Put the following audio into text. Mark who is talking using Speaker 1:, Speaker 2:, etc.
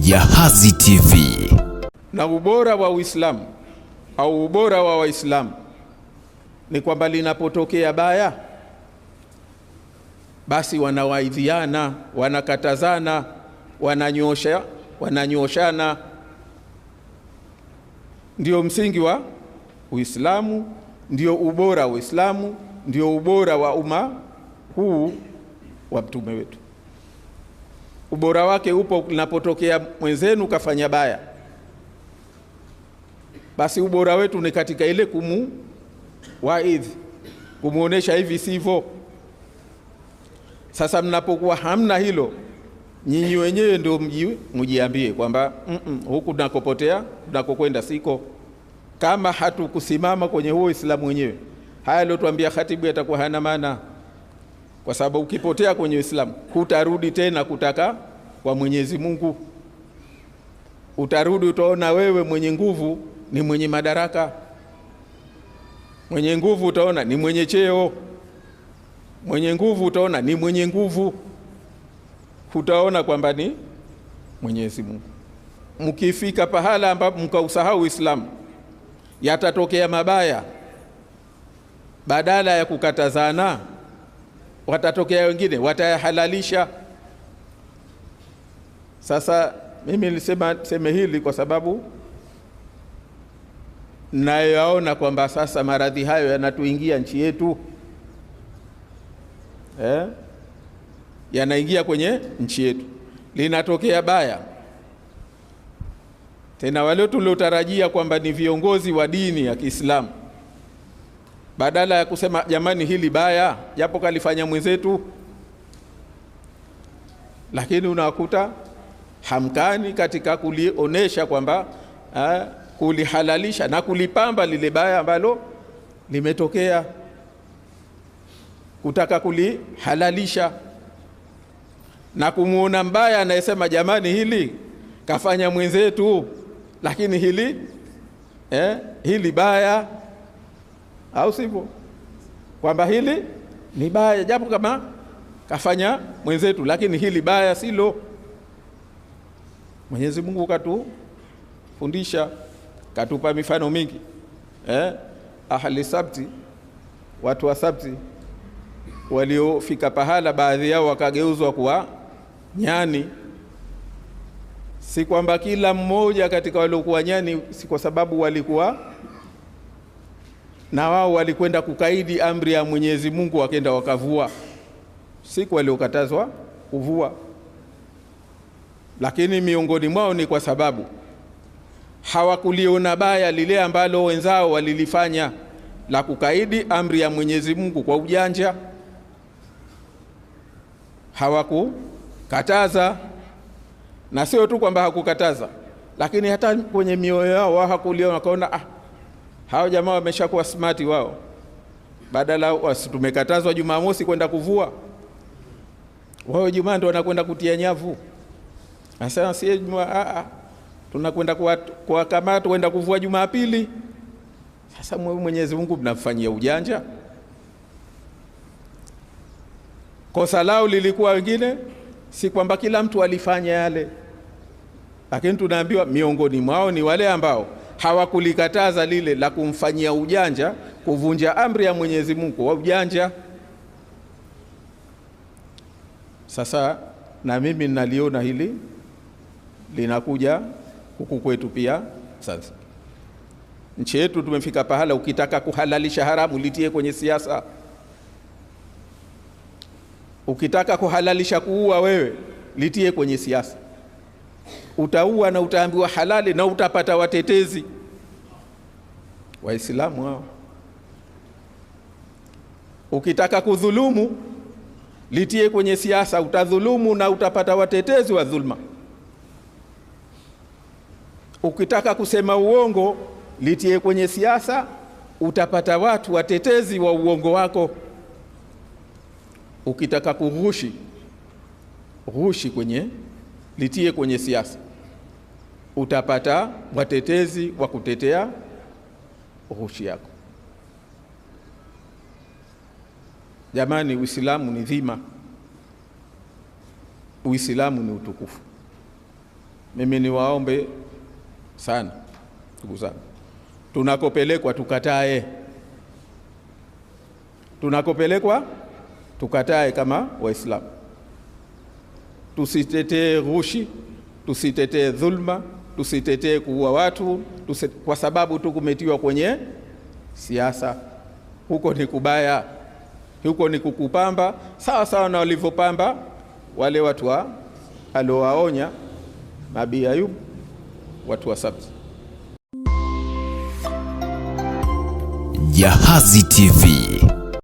Speaker 1: Jahazi TV.
Speaker 2: Na ubora wa Uislamu au ubora wa Waislamu ni kwamba linapotokea baya, basi wanawaidhiana, wanakatazana, wananyoshana. Ndio msingi wa Uislamu, ndio ubora wa Uislamu, ndio ubora wa umma huu wa mtume wetu. Ubora wake upo linapotokea mwenzenu kafanya baya, basi ubora wetu ni katika ile kumuwaidhi, kumuonesha hivi sivyo. Sasa mnapokuwa hamna hilo, nyinyi wenyewe ndio mjiambie kwamba huku tunakopotea, tunakokwenda siko. Kama hatukusimama kwenye huo Uislamu wenyewe, haya leo tuambia khatibu yatakuwa hana maana, kwa sababu ukipotea kwenye Uislamu hutarudi tena kutaka kwa Mwenyezi Mungu. Utarudi utaona wewe mwenye nguvu ni mwenye madaraka, mwenye nguvu utaona ni mwenye cheo, mwenye nguvu utaona ni mwenye nguvu, utaona kwamba ni Mwenyezi Mungu. Mkifika pahala ambapo mkausahau Uislamu, yatatokea mabaya, badala ya kukatazana watatokea wengine watayahalalisha. Sasa mimi nilisema hili kwa sababu nayaona kwamba sasa maradhi hayo yanatuingia nchi yetu, yanaingia kwenye nchi yetu. Linatokea baya tena, wale tuliotarajia kwamba ni viongozi wa dini ya Kiislamu, badala ya kusema jamani hili baya japo kalifanya mwenzetu, lakini unakuta hamkani katika kulionesha kwamba kulihalalisha na kulipamba lile baya ambalo limetokea, kutaka kulihalalisha na kumuona mbaya anayesema jamani hili kafanya mwenzetu, lakini hili baya, au sivyo, kwamba hili ni baya japo kama kafanya mwenzetu, lakini hili baya silo. Mwenyezi Mungu katufundisha, katupa mifano mingi. Ahli sabti, watu wa sabti waliofika pahala baadhi yao wakageuzwa kuwa nyani. Si kwamba kila mmoja katika waliokuwa nyani, si kwa sababu walikuwa na wao walikwenda kukaidi amri ya Mwenyezi Mungu wakaenda wakavua, siku waliokatazwa kuvua, lakini miongoni mwao ni kwa sababu hawakuliona baya lile ambalo wenzao walilifanya la kukaidi amri ya Mwenyezi Mungu kwa ujanja. Hawakukataza, na sio tu kwamba hakukataza, lakini hata kwenye mioyo yao hawakuliona, wakaona hao jamaa wameshakuwa smart wao, badala tumekatazwa Jumamosi kwenda kuvua, wao Jumaa ndio wanakwenda kutia nyavu. Sasa si Jumaa, tunakwenda kwa kama tuenda kuvua Jumapili. Sasa Mwenyezi Mungu mnafanyia ujanja. Kosa lao lilikuwa wengine, si kwamba kila mtu alifanya yale, lakini tunaambiwa miongoni mwao ni wale ambao hawakulikataza lile la kumfanyia ujanja, kuvunja amri ya Mwenyezi Mungu wa ujanja. Sasa na mimi naliona hili linakuja huku kwetu pia. Sasa nchi yetu tumefika pahala, ukitaka kuhalalisha haramu litie kwenye siasa. Ukitaka kuhalalisha kuua wewe litie kwenye siasa. Utaua na utaambiwa halali na utapata watetezi. Waislamu hao. Ukitaka kudhulumu litie kwenye siasa, utadhulumu na utapata watetezi wa dhulma. Ukitaka kusema uongo litie kwenye siasa, utapata watu watetezi wa uongo wako. Ukitaka kughushi litie kwenye siasa, utapata watetezi wa kutetea ghushi yako. Jamani, Uislamu ni dhima, Uislamu ni utukufu. Mimi niwaombe sana ndugu zangu, tunakopelekwa tukatae. Tunakopelekwa tukatae kama Waislamu. Tusitetee ghushi, tusitetee dhulma, tusitetee kuua watu kwa sababu tu kumetiwa kwenye siasa. Huko ni kubaya, huko ni kukupamba sawa sawa na walivyopamba wale watu aliowaonya Nabii Ayub, watu wa Sabti.
Speaker 1: Jahazi TV.